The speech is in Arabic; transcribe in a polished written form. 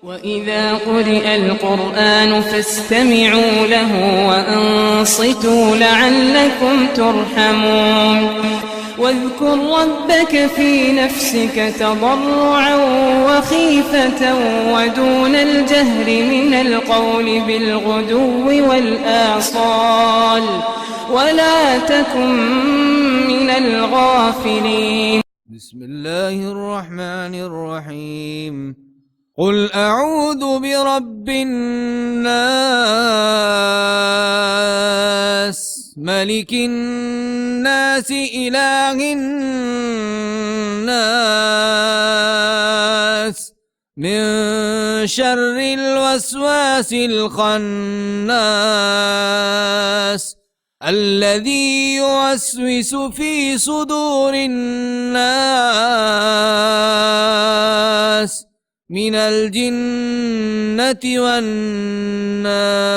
وإذا قرئ القرآن فاستمعوا له وأنصتوا لعلكم ترحمون واذكر ربك في نفسك تضرعا وخيفة ودون الجهر من القول بالغدو والآصال ولا تكن من الغافلين. بسم الله الرحمن الرحيم. قل أعوذ برب الناس ملك الناس إله الناس من شر الوسواس الخناس الذي يوسوس في صدور الناس من الجنة والناس.